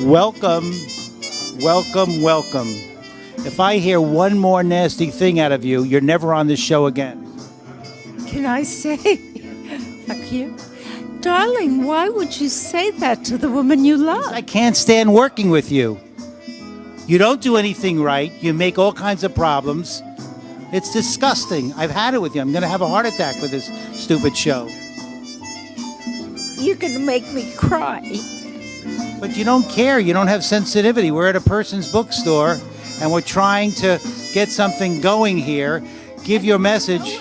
Welcome, welcome, welcome. If I hear one more nasty thing out of you, you're never on this show again. Can I say, fuck you? Darling, why would you say that to the woman you love? I can't stand working with you. You don't do anything right. You make all kinds of problems. It's disgusting. I've had it with you. I'm going to have a heart attack with this stupid show. You're going to make me cry. But you don't care. You don't have sensitivity. We're at a person's bookstore, and we're trying to get something going here. Give your message.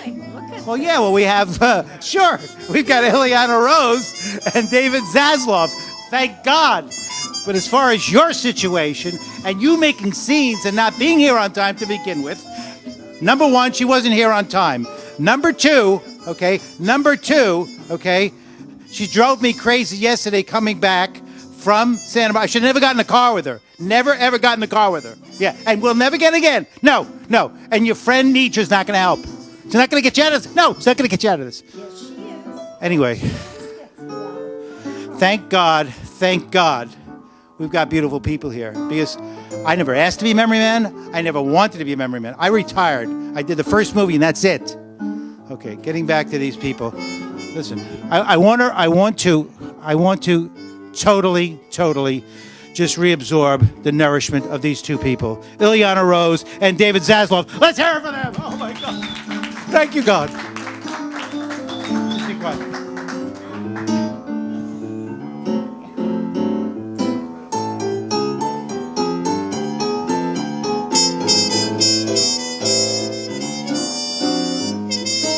Well, yeah, well, we have, sure, we've got Ileana Rose and David Zaslav. Thank God. But as far as your situation and you making scenes and not being here on time to begin with, number one, she wasn't here on time. Number two, okay, she drove me crazy yesterday coming back from Santa Barbara. I should have never got in the car with her. Never, ever got in the car with her. Yeah, and we'll never get again. No. And your friend Nietzsche's not going to help. She's not going to get you out of this. No, she's not going to get you out of this. Yes, she is. Anyway, thank God, we've got beautiful people here. Because I never asked to be a memory man. I never wanted to be a memory man. I retired. I did the first movie, and that's it. Okay, getting back to these people. Listen, I want to totally just reabsorb the nourishment of these two people, Ileana Rose and David Zaslav. Let's hear it for them. Oh my God. Thank you, God. Just be quiet.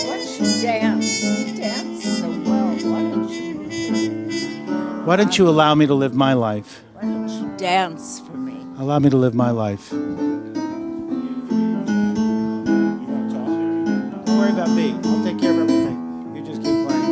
Why don't you dance? You dance so well. Why don't you allow me to live my life? Why don't you dance for me? Allow me to live my life. Don't worry about me. I'll take care of everything. You just keep playing.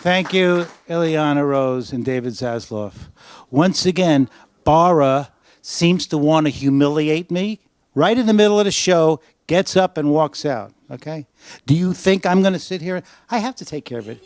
Thank you, Ileana Rose and David Zaslav. Once again, Bara seems to want to humiliate me. Right in the middle of the show, gets up and walks out. Okay? Do you think I'm going to sit here? I have to take care of it.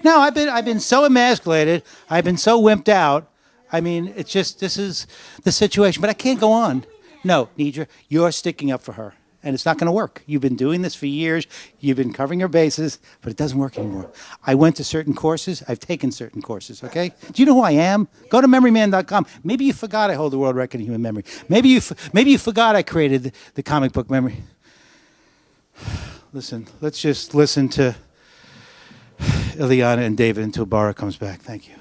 No, I've been so emasculated. I've been so wimped out. I mean, it's just, this is the situation. But I can't go on. No, Nidra, you're sticking up for her. And it's not going to work. You've been doing this for years. You've been covering your bases, but it doesn't work anymore. I went to certain courses. I've taken certain courses, okay? Do you know who I am? Go to memoryman.com. Maybe you forgot I hold the world record in human memory. Maybe you forgot I created the comic book memory. Listen, let's just listen to Ileana and David until Bara comes back. Thank you.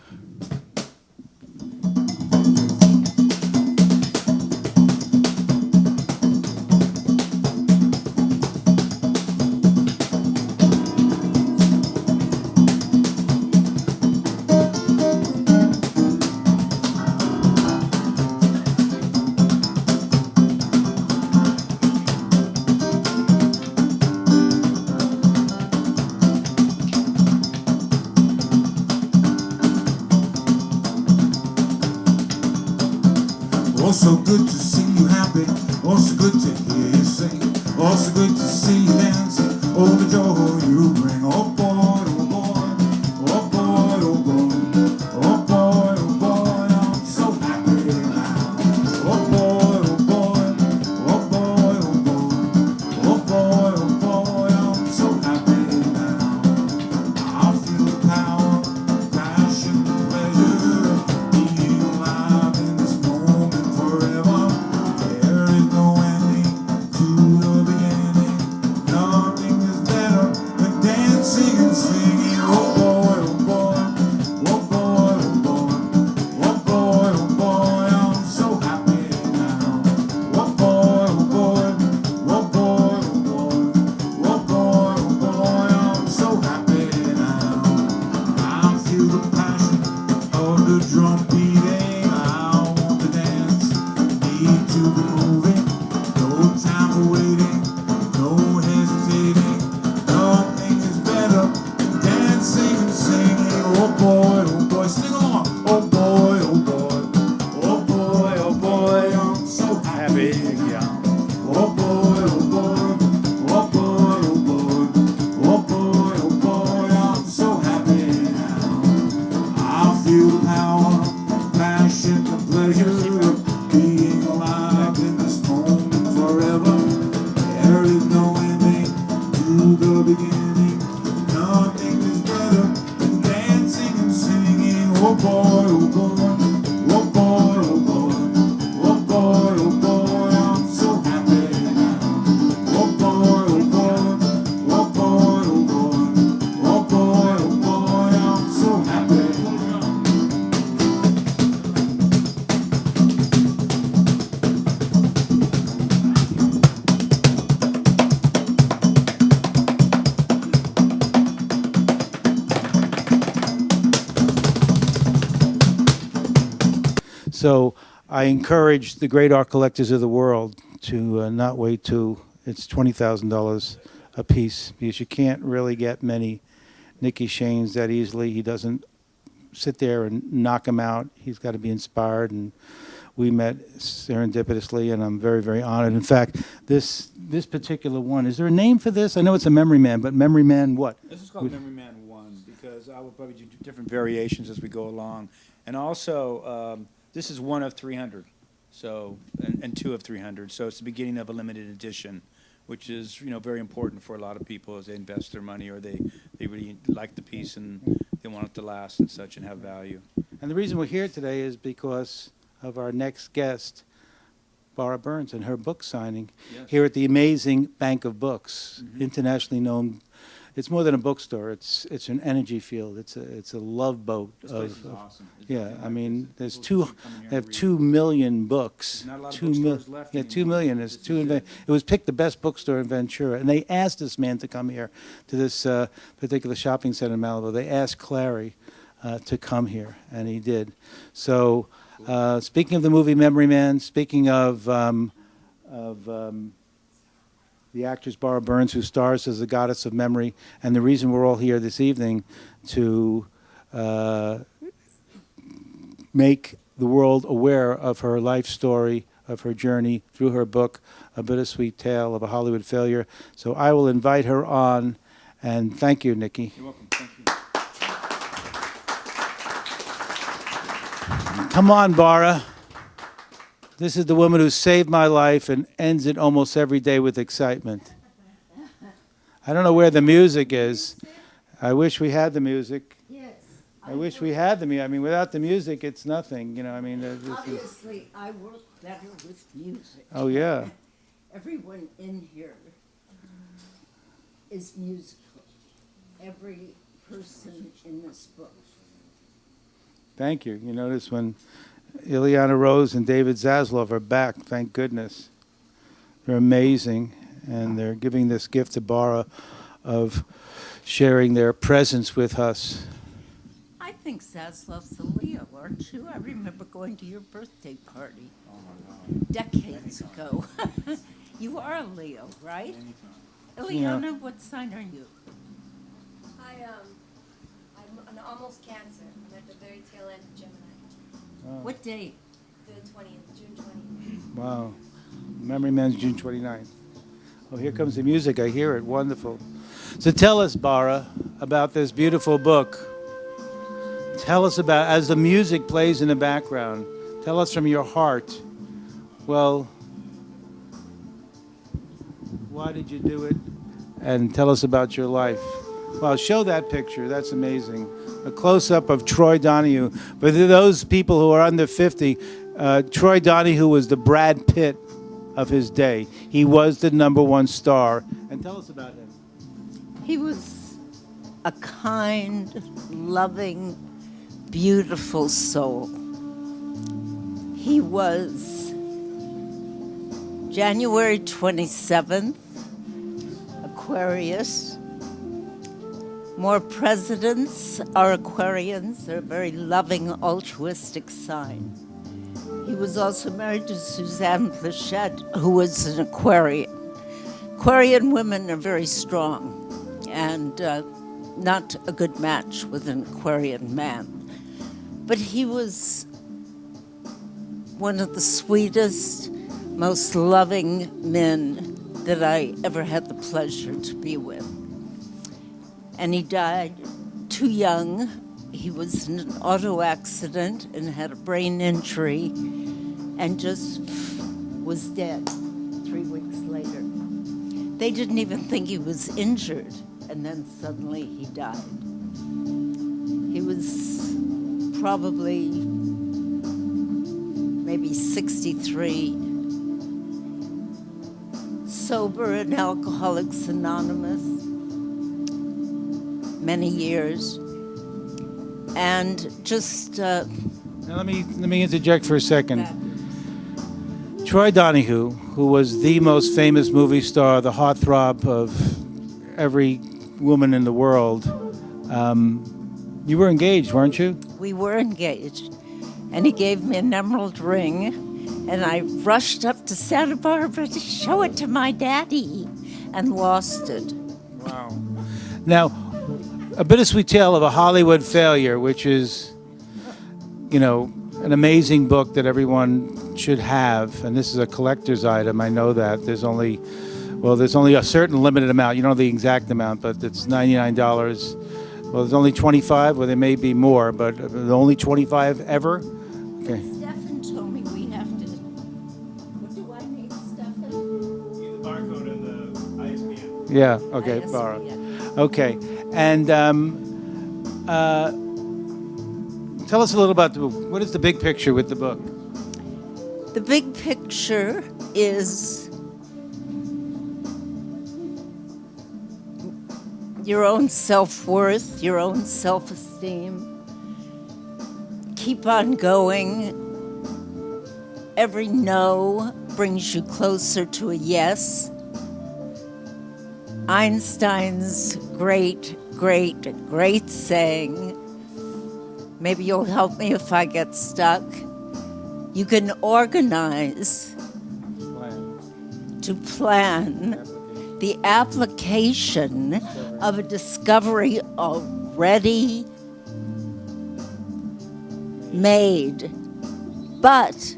So good to see you happy, oh so good to hear you sing, oh so good to see you dancing, oh the joy you bring, oh boy, oh boy, oh boy, oh boy, oh boy, oh boy, I'm so happy now, oh boy, oh boy, oh boy, oh boy, oh boy, oh boy, I'm so happy now, I feel the power, passion, pleasure of being alive in this moment. Forever, there is no ending to the beginning. Nothing is better than dancing and singing. pleasure of being alive in this moment forever. There is no ending to the beginning. Nothing is better than dancing and singing. Oh boy, oh boy, oh boy, oh boy, oh boy, oh boy, I'm so happy now. Oh boy, oh boy, oh boy, oh boy, oh boy, oh boy, I'm so happy. So I encourage the great art collectors of the world to not wait till it's $20,000 a piece, because you can't really get many Nicky Shanes that easily. He doesn't sit there and knock them out. He's got to be inspired, and we met serendipitously, and I'm very, very honored. In fact, this particular one, is there a name for this? I know it's a Memoryman, but Memoryman what? This is called Memoryman 1 because I will probably do different variations as we go along. And also, this is 1 of 300, so and 2 of 300. So it's the beginning of a limited edition, which is very important for a lot of people as they invest their money or they really like the piece and they want it to last and such and have value. And the reason we're here today is because of our next guest, Bara Byrnes, and her book signing here at the amazing Bank of Books, internationally known. It's more than a bookstore. It's an energy field. It's a love boat. This place is awesome. It's Yeah, nothing I like mean, this. there's People two. come in here They have and read. 2 million books. There's not a lot of 2 mil- bookstores left Yeah, 2 anymore. million. There's This two. is it. It was picked the best bookstore in Ventura, and they asked this man to come here to this particular shopping center in Malibu. They asked Clary to come here, and he did. So, speaking of the movie Memoryman, speaking of the actress Bara Byrnes, who stars as the goddess of memory, and the reason we're all here this evening to make the world aware of her life story, of her journey through her book, A Bittersweet Tale of a Hollywood Failure. So I will invite her on, and thank you, Nikki. You're welcome. Thank you. Come on, Bara. This is the woman who saved my life and ends it almost every day with excitement. I don't know where the music is. I wish we had the music. Yes. I wish we had the music. I mean, without the music, it's nothing. I mean, this is, Obviously, I work better with music. oh, yeah. Everyone in here is musical. Every person in this book. Thank you. You notice when Ileana Rose and David Zaslav are back, thank goodness. They're amazing, and they're giving this gift to Bara of sharing their presence with us. I think Zaslav's a Leo, aren't you? I remember going to your birthday party decades ago. You are a Leo, right? Ileana, what sign are you? I'm an almost Cancer. I'm at the very tail end of Gemini. What date? The 20th, June 20th. Wow. Memoryman's June 29th. Oh, here comes the music. I hear it. Wonderful. So tell us, Bara, about this beautiful book. Tell us about, as the music plays in the background, tell us from your heart, well, why did you do it? And tell us about your life. Well, show that picture. That's amazing. A close-up of Troy Donahue. For those people who are under 50, Troy Donahue was the Brad Pitt of his day. He was the #1 star. And tell us about him. He was a kind, loving, beautiful soul. He was January 27th, Aquarius. More presidents are Aquarians. They're a very loving, altruistic sign. He was also married to Suzanne Plachette, who was an Aquarian. Aquarian women are very strong and not a good match with an Aquarian man. But he was one of the sweetest, most loving men that I ever had the pleasure to be with. And he died too young he was in an auto accident and had a brain injury and just was dead 3 weeks later. They didn't even think he was injured, and then suddenly he died. He was probably maybe 63, sober in Alcoholics Anonymous, many years, and just Now let me interject for a second. Troy Donahue, who was the most famous movie star, the heartthrob of every woman in the world, you were engaged, weren't you? we were engaged, and he gave me an emerald ring, and I rushed up to Santa Barbara to show it to my daddy and lost it. Wow. Now, A Bittersweet Tale of a Hollywood Failure, which is, you know, an amazing book that everyone should have, and this is a collector's item. I know that there's only a certain limited amount. You don't know the exact amount, but it's $99. Well, there's only 25, or there may be more, but only 25 ever. Okay. Stefan told me we have to. What do I need, Stefan? The barcode and the ISBN. Yeah. Okay. ISBN. Bara. Okay. And tell us a little about the book. What is the big picture with the book? The big picture is your own self-worth, your own self-esteem. Keep on going. Every no brings you closer to a yes. Einstein's great saying, maybe you'll help me if I get stuck. You can organize to plan the application of a discovery already made, but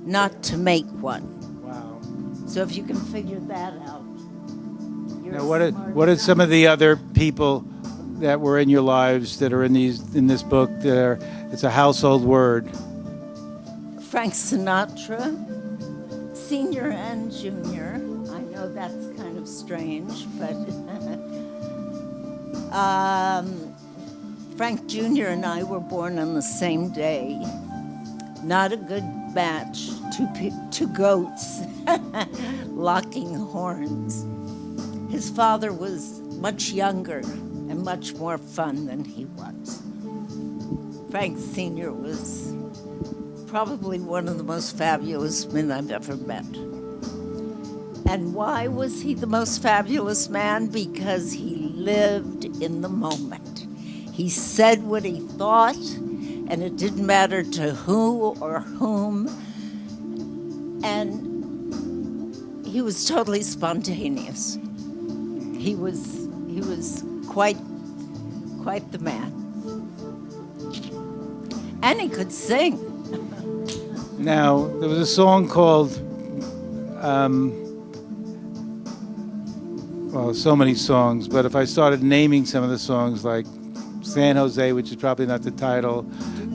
not to make one. Wow. So if you can figure that out. Now, what are some of the other people that were in your lives that are in this book that are, it's a household word? Frank Sinatra, senior and junior. I know that's kind of strange, but Frank Jr. and I were born on the same day. Not a good match, two goats locking horns. His father was much younger and much more fun than he was. Frank Sr. was probably one of the most fabulous men I've ever met. And why was he the most fabulous man? Because he lived in the moment. He said what he thought, and it didn't matter to who or whom. And he was totally spontaneous. He was quite the man. And he could sing. Now, there was a song called, well, so many songs, but if I started naming some of the songs, like San Jose, which is probably not the title,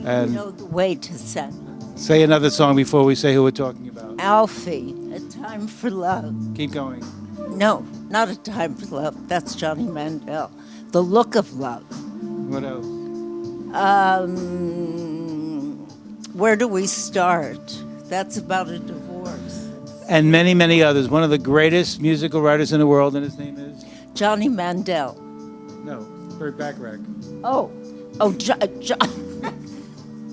and You know the way to San. say another song before we say who we're talking about. Alfie, A Time for Love. Keep going. No, not A Time for Love. That's Johnny Mandel. The Look of Love. What else? Where do we start? That's about a divorce. And many, many others. One of the greatest musical writers in the world, and his name is? Johnny Mandel. No, Burt Bacharach. Oh,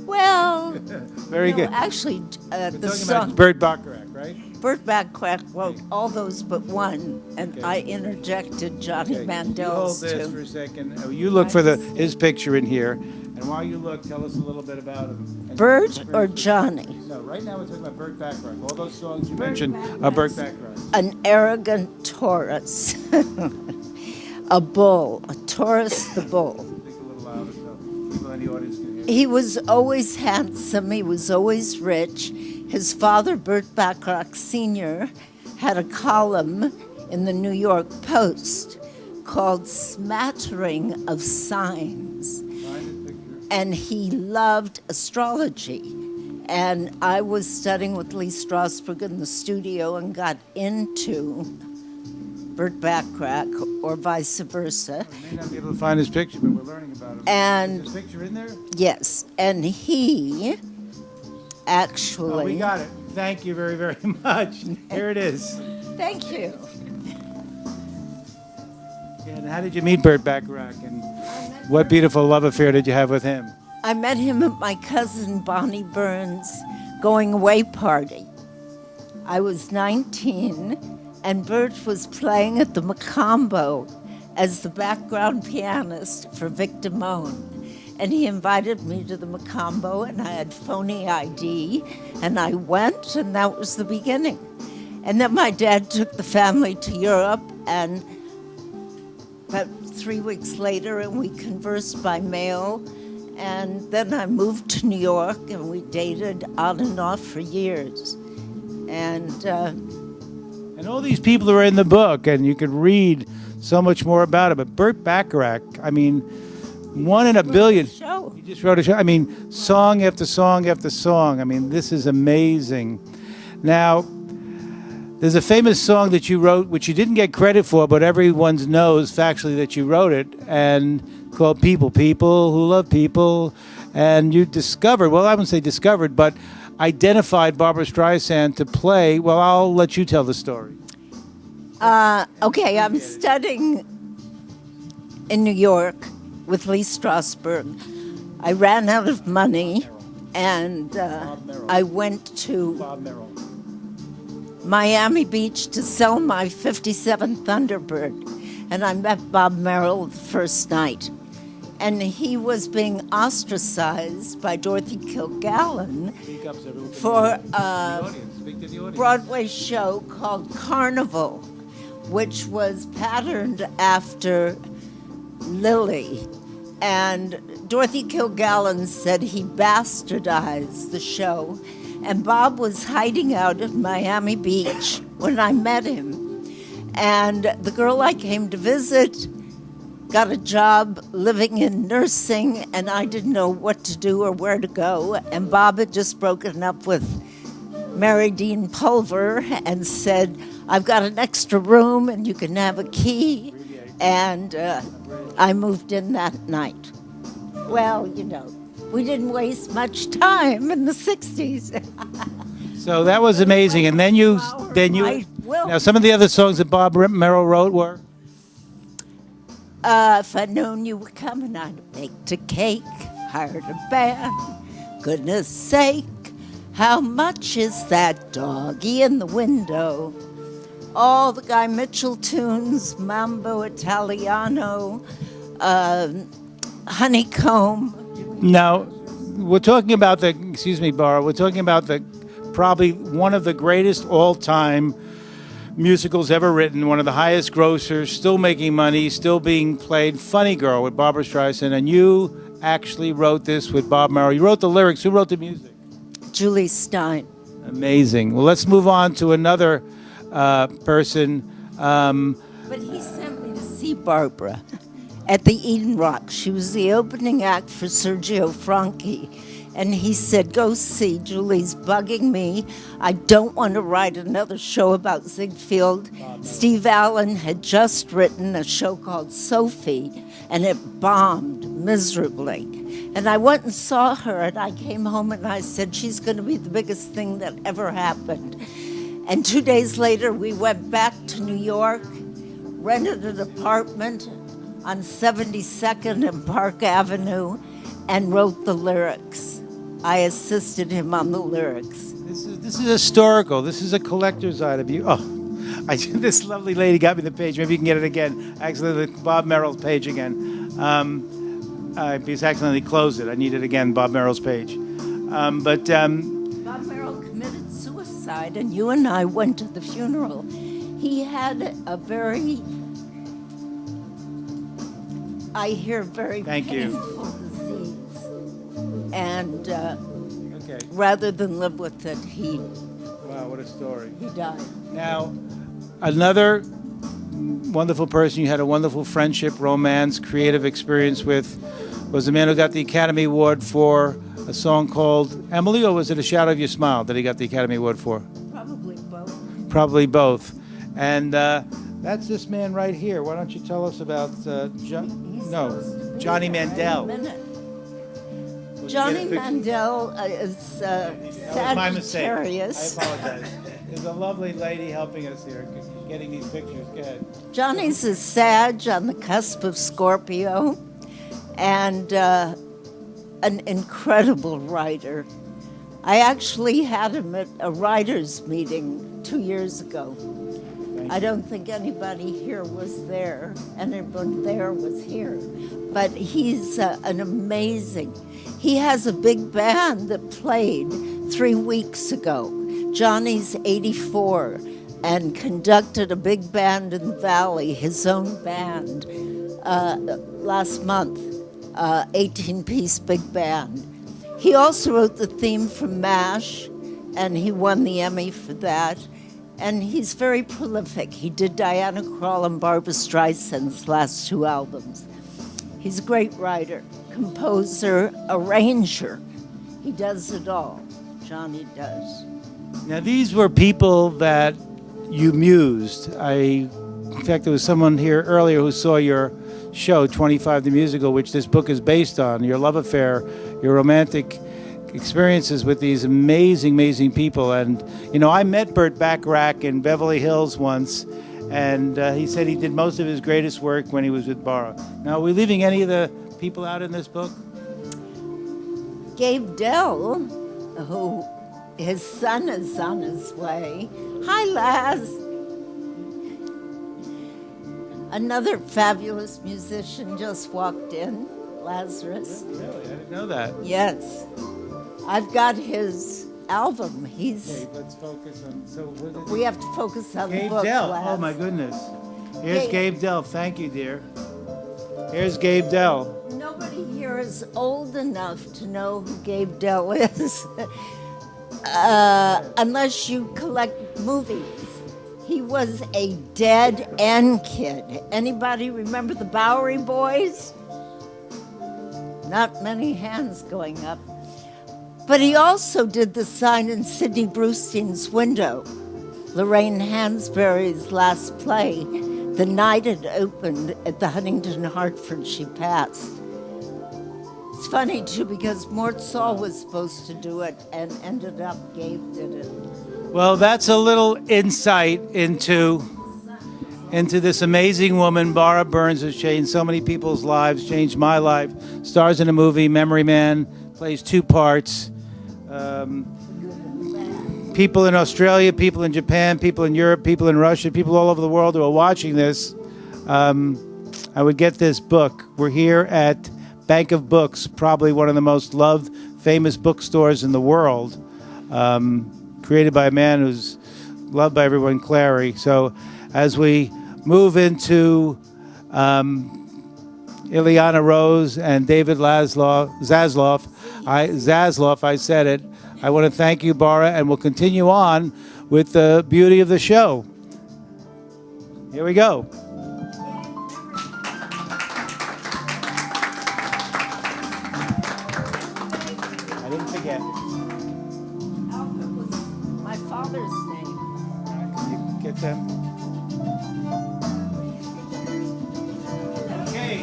well, Very no, good. actually, We're the talking song about Burt Bacharach, right? Burt Bacharach wrote all those but one, and Okay. I interjected Johnny Okay, Mandel's you hold this too. for a second. You look for his picture in here, and while you look, tell us a little bit about him. And- Burt or Johnny? No, right now we're talking about Burt Bacharach. All those songs you mentioned are Burt Bacharach. An arrogant Taurus, a bull, a Taurus the bull. Speak a little louder so people in the audience can hear. He was always handsome. He was always rich. His father, Burt Bacharach Sr., had a column in the New York Post called Smattering of Signs. and he loved astrology. And I was studying with Lee Strasberg in the studio and got into Burt Bacharach, or vice versa. We may not be able to find his picture, but we're learning about him. And Is his picture in there? yes, and he actually. Oh, we got it. Thank you very, very much. Here it is. Thank you. And how did you meet Burt Bacharach? And what beautiful love affair did you have with him? I met him at my cousin Bonnie Burns' going away party. I was 19, and Burt was playing at the Macombo as the background pianist for Vic Damone. And he invited me to the Macombo, and I had phony ID, and I went, and that was the beginning. And then my dad took the family to Europe, and about 3 weeks later, and we conversed by mail. And then I moved to New York, and we dated on and off for years. And all these people are in the book, and you could read so much more about it. But Burt Bacharach, I mean, one in a billion. show. He just wrote a show. I mean, song after song after song. I mean, this is amazing. Now, there's a famous song that you wrote, which you didn't get credit for, but everyone knows factually that you wrote it, and called People, People Who Love People. And you discovered, well, I wouldn't say discovered, but identified Barbra Streisand to play. Well, I'll let you tell the story. Okay, I'm studying in New York with Lee Strasberg. I ran out of money, and I went to Bob Merrill. Miami Beach to sell my 57 Thunderbird. And I met Bob Merrill the first night. And he was being ostracized by Dorothy Kilgallen Speak up so everyone can for hear you. The a audience. Speak to the audience. Broadway show called Carnival, which was patterned after Lily. And Dorothy Kilgallen said he bastardized the show. And Bob was hiding out at Miami Beach when I met him. And the girl I came to visit got a job living in nursing, and I didn't know what to do or where to go. And Bob had just broken up with Mary Dean Pulver and said, I've got an extra room and you can have a key. And I moved in that night. Well, you know, we didn't waste much time in the 60s. So that was amazing. And then you. I will. Now, some of the other songs that Bob Merrill wrote were? If I'd known you were coming, I'd have baked a cake, hired a band. Goodness sake, how much is that doggy in the window? All the Guy Mitchell tunes, Mambo Italiano, Honeycomb. Now, we're talking about excuse me, Bara, we're talking about probably one of the greatest all-time musicals ever written, one of the highest grossers, still making money, still being played, Funny Girl with Barbra Streisand, and you actually wrote this with Bob Merrill. You wrote the lyrics. Who wrote the music? Julie Stein. Amazing. Well, let's move on to another person. But he sent me to see Barbara at the Eden Rock. She was the opening act for Sergio Franchi. And he said, go see, Julie's bugging me. I don't want to write another show about Ziegfeld. Steve Allen had just written a show called Sophie, and it bombed miserably. And I went and saw her, and I came home and I said, she's going to be the biggest thing that ever happened. And 2 days later, we went back to New York, rented an apartment on 72nd and Park Avenue, and wrote the lyrics. I assisted him on the lyrics. This is historical. This is a collector's item. This lovely lady got me the page. Maybe you can get it again. Actually, the Bob Merrill's page again. Because I accidentally closed it. I need it again, Bob Merrill's page. Bob Merrill committed suicide, and you and I went to the funeral. He had a very, I hear, very Thank you. painful disease. And Okay. rather than live with it, he Wow, what a story. died. Now, another wonderful person you had a wonderful friendship, romance, creative experience with was the man who got the Academy Award for a song called Emily, or was it A Shadow of Your Smile that he got the Academy Award for? Probably both. Probably both. And that's this man right here. Why don't you tell us about Johnny Mandel? Johnny Mandel is That was my mistake. I Sagittarius. apologize. There's a lovely lady helping us here, getting these pictures. Go ahead. Johnny's a Sag on the cusp of Scorpio, and an incredible writer. I actually had him at a writers' meeting 2 years ago. I don't think anybody here was there, and everyone there was here. But he's an amazing. He has a big band that played 3 weeks ago. Johnny's 84 and conducted a big band in the Valley, his own band, last month, 18-piece big band. He also wrote the theme for MASH, and he won the Emmy for that. And he's very prolific. He did Diana Krall and Barbra Streisand's last 2 albums. He's a great writer, composer, arranger. He does it all. Johnny does. Now, these were people that you mused. In fact, there was someone here earlier who saw your show, 25 the Musical, which this book is based on, your love affair, your romantic experiences with these amazing, amazing people. And, I met Burt Bacharach in Beverly Hills once, and he said he did most of his greatest work when he was with Bara. Now, are we leaving any of the people out in this book? Gabe Dell, who his son is on his way. Hi, Laz. Another fabulous musician just walked in, Lazarus. Really? I didn't know that. Yes. I've got his album. Okay, let's focus on... We have to focus on the Gabe book, Dell. Laz. Oh, my goodness. Here's Gabe. Gabe Dell. Thank you, dear. Here's Gabe Dell. Nobody here is old enough to know who Gabe Dell is, unless you collect movies. He was a dead end kid. Anybody remember the Bowery Boys? Not many hands going up. But he also did the sign in Sidney Brewstein's window, Lorraine Hansberry's last play. The night it opened at the Huntington Hartford, she passed. It's funny, too, because Mort Saul was supposed to do it, and ended up Gabe did it. Well, that's a little insight into this amazing woman, Bara Byrnes, who's changed so many people's lives, changed my life. Stars in a movie, Memoryman, plays 2 parts. People in Australia, people in Japan, people in Europe, people in Russia, people all over the world who are watching this, I would get this book. We're here at Bank of Books, probably one of the most loved, famous bookstores in the world, created by a man who's loved by everyone, Clary. So as we move into Ileana Rose and David Zasloff, I said it. I want to thank you, Bara, and we'll continue on with the beauty of the show. Here we go. I didn't forget. Albert was my father's name. Can you get them? Okay.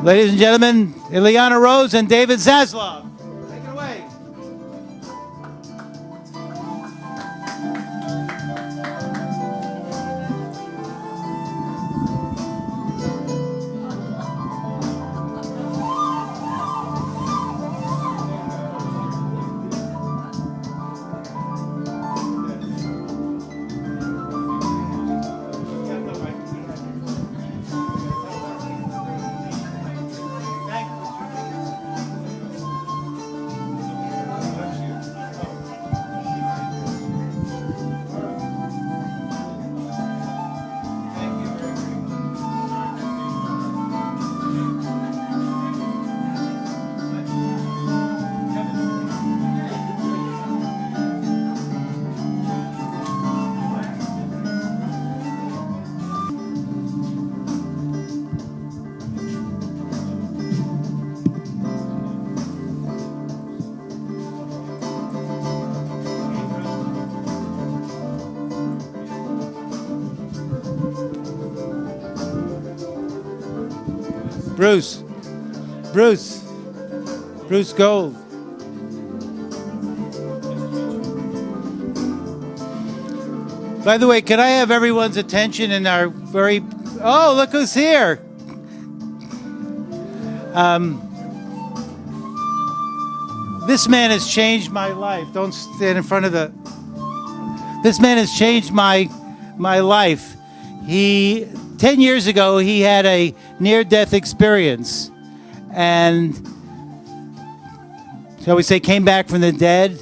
Ladies and gentlemen, Ileana Rose and David Zasloff. Take it away. Bruce. Bruce. Bruce Gold. By the way, can I have everyone's attention in our very... Oh, look who's here. This man has changed my life. Don't stand in front of the... This man has changed my life. 10 years ago, he had a near-death experience. And, shall we say, came back from the dead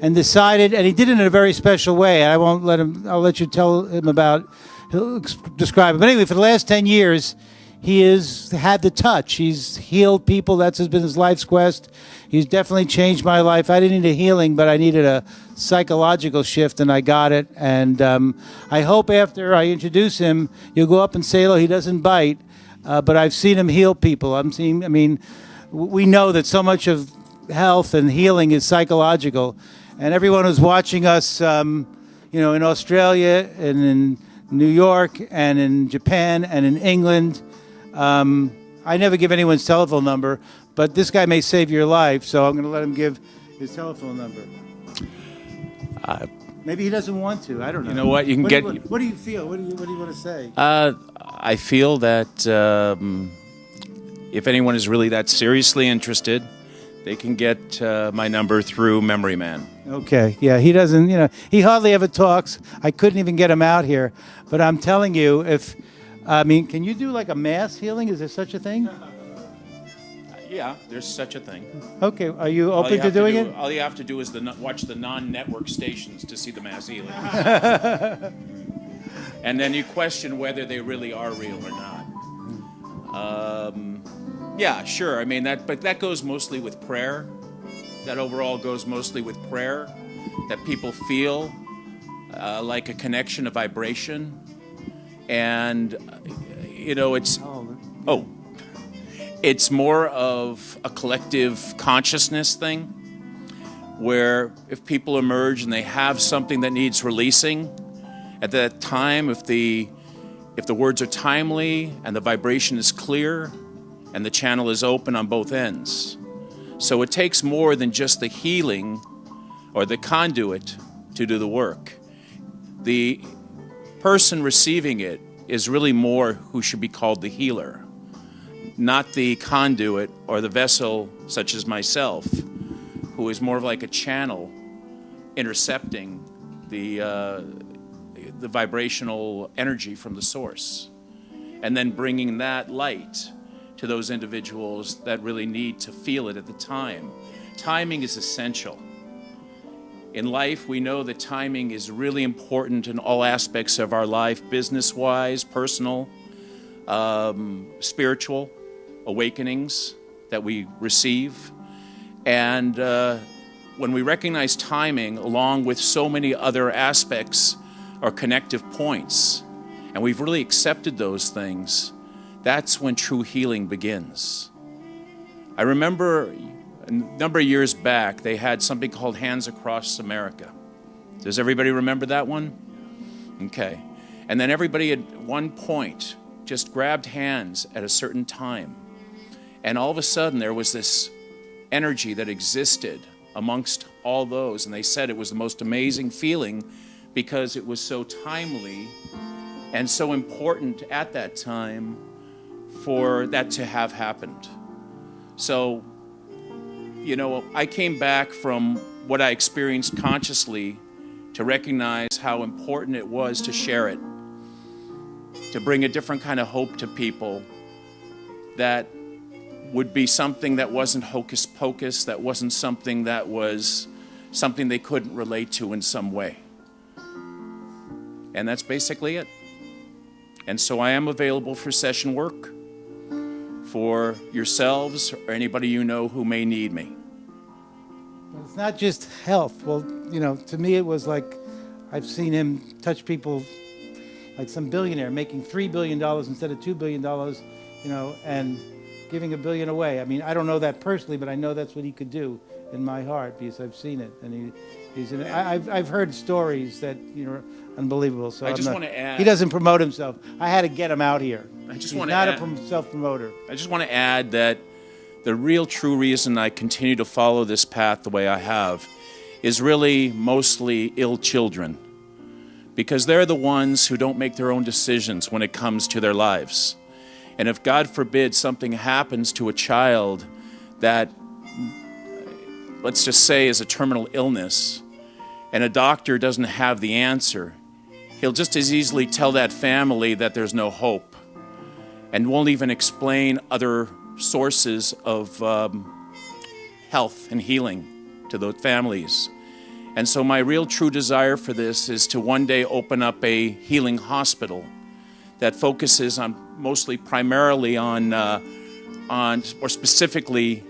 and decided, and he did it in a very special way. I won't let him, I'll let you tell him about, he'll describe it. But anyway, for the last 10 years, he has had the touch. He's healed people. That's been his life's quest. He's definitely changed my life. I didn't need a healing, but I needed a psychological shift, and I got it. And I hope after I introduce him, you'll go up and say hello. He doesn't bite, but I've seen him heal people. We know that so much of health and healing is psychological. And everyone who's watching us, in Australia and in New York and in Japan and in England, I never give anyone's telephone number, but this guy may save your life, so I'm going to let him give his telephone number. Maybe he doesn't want to. I don't know. You know what? You can what get. What do you feel? What do you want to say? I feel that if anyone is really that seriously interested, they can get my number through Memoryman. Okay. Yeah, he doesn't. He hardly ever talks. I couldn't even get him out here, but I'm telling you, can you do like a mass healing? Is there such a thing? Yeah, there's such a thing. Okay. Are you open to doing it? All you have to do is watch the non-network stations to see the mass healing. And then you question whether they really are real or not. Yeah, sure. But that goes mostly with prayer. That overall goes mostly with prayer. That people feel like a connection, a vibration. And, it's more of a collective consciousness thing, where if people emerge and they have something that needs releasing, at that time, if the words are timely and the vibration is clear and the channel is open on both ends. So it takes more than just the healing or the conduit to do the work. The person receiving it is really more who should be called the healer, not the conduit or the vessel such as myself, who is more of like a channel intercepting the vibrational energy from the source, and then bringing that light to those individuals that really need to feel it at the time. Timing is essential. In life, we know that timing is really important in all aspects of our life, business-wise, personal, spiritual awakenings that we receive. And when we recognize timing along with so many other aspects or connective points, and we've really accepted those things, that's when true healing begins. I remember a number of years back, they had something called Hands Across America. Does everybody remember that one? Okay. And then everybody at one point just grabbed hands at a certain time. And all of a sudden, there was this energy that existed amongst all those. And they said it was the most amazing feeling because it was so timely and so important at that time for that to have happened. So, I came back from what I experienced consciously to recognize how important it was to share it, to bring a different kind of hope to people that would be something that wasn't hocus pocus, that wasn't something that was something they couldn't relate to in some way. And that's basically it. And so I am available for session work for yourselves or anybody you know who may need me. It's not just health. Well, to me it was like I've seen him touch people like some billionaire making $3 billion instead of $2 billion, and giving $1 billion away. I don't know that personally, but I know that's what he could do. in my heart because I've seen it, and I've heard stories that unbelievable. So I just I'm want to add. he doesn't promote himself. I had to get him out here. He's not add, a self-promoter. I just want to add that the real true reason I continue to follow this path the way I have is really mostly ill children, because they're the ones who don't make their own decisions when it comes to their lives. And if, God forbid, something happens to a child that, let's just say, is a terminal illness, and a doctor doesn't have the answer, he'll just as easily tell that family that there's no hope and won't even explain other sources of health and healing to those families. And so my real true desire for this is to one day open up a healing hospital that focuses on primarily on or specifically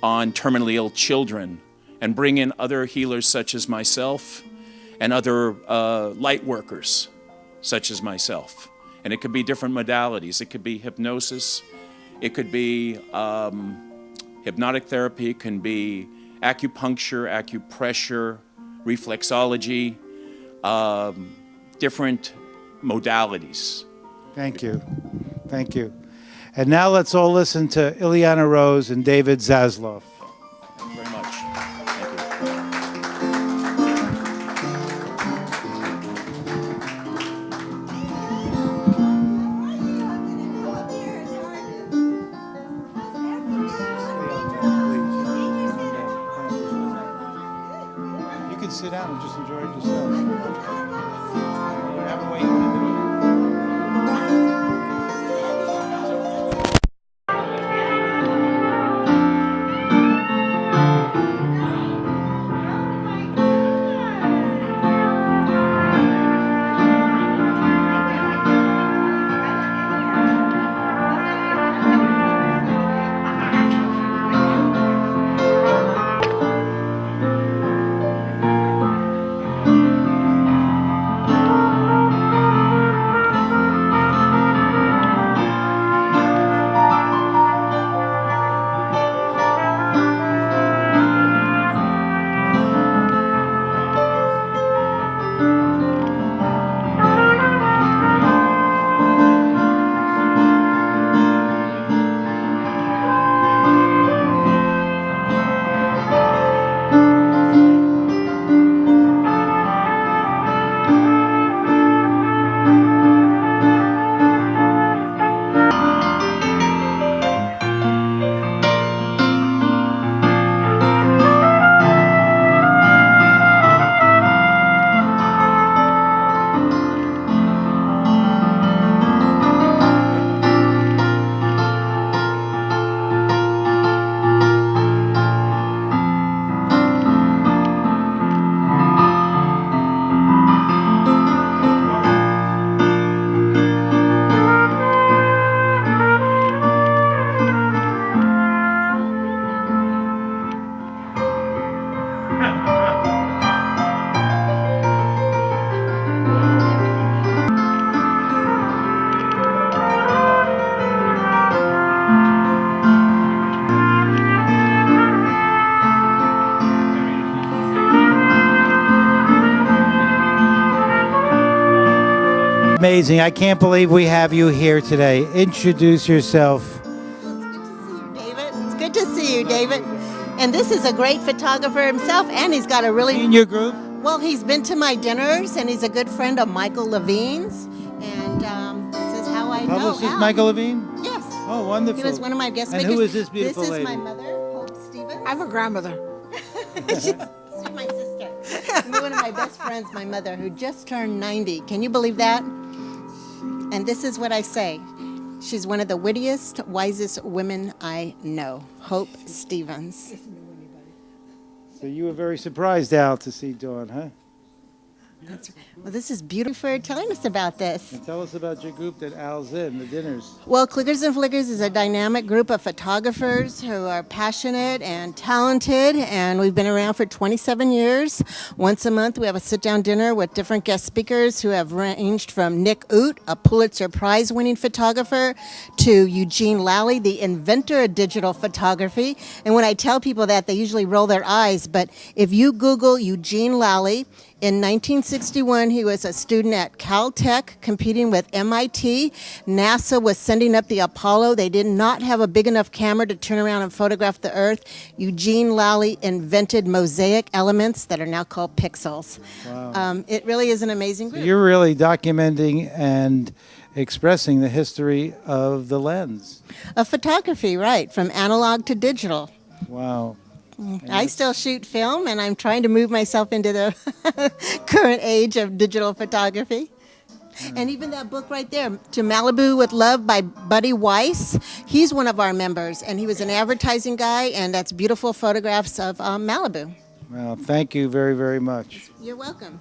on terminally ill children, and bring in other healers such as myself and other light workers such as myself. And it could be different modalities. It could be hypnosis. It could be hypnotic therapy. It can be acupuncture, acupressure, reflexology, different modalities. Thank you. Thank you. And now let's all listen to Ileana Rose and David Zasloff. Thank you very much. Thank You can sit down and just enjoy it yourself. Have a way you want to do it. Amazing. I can't believe we have you here today. Introduce yourself. David. It's good to see you, David. And this is a great photographer himself, and he's got a really... In your group? Well, he's been to my dinners, and he's a good friend of Michael Levine's. And this is how I know Publicist Al. Michael Levine? Yes. Oh, wonderful. He was one of my guest And speakers. who is this beautiful This is lady? my mother, Hope Stevens. I'm a grandmother. She's my sister. One of my best friends, my mother, who just turned 90. Can you believe that? And this is what I say. She's one of the wittiest, wisest women I know. Hope Stevens. So you were very surprised, Al, to see Dawn, huh? Well, this is beautiful for telling us about this. And tell us about your group that Al's in, the dinners. Well, Clickers and Flickers is a dynamic group of photographers who are passionate and talented, and we've been around for 27 years. Once a month, we have a sit-down dinner with different guest speakers who have ranged from Nick Oot, a Pulitzer Prize-winning photographer, to Eugene Lally, the inventor of digital photography. And when I tell people that, they usually roll their eyes, but if you Google Eugene Lally, in 1961, he was a student at Caltech competing with MIT. NASA was sending up the Apollo. They did not have a big enough camera to turn around and photograph the Earth. Eugene Lally invented mosaic elements that are now called pixels. Wow. It really is an amazing group. You're really documenting and expressing the history of the lens. Of photography, right, from analog to digital. Wow. I still shoot film, and I'm trying to move myself into the current age of digital photography. And even that book right there, To Malibu with Love by Buddy Weiss, he's one of our members, and he was an advertising guy, and that's beautiful photographs of Malibu. Well, thank you very, very much. You're welcome.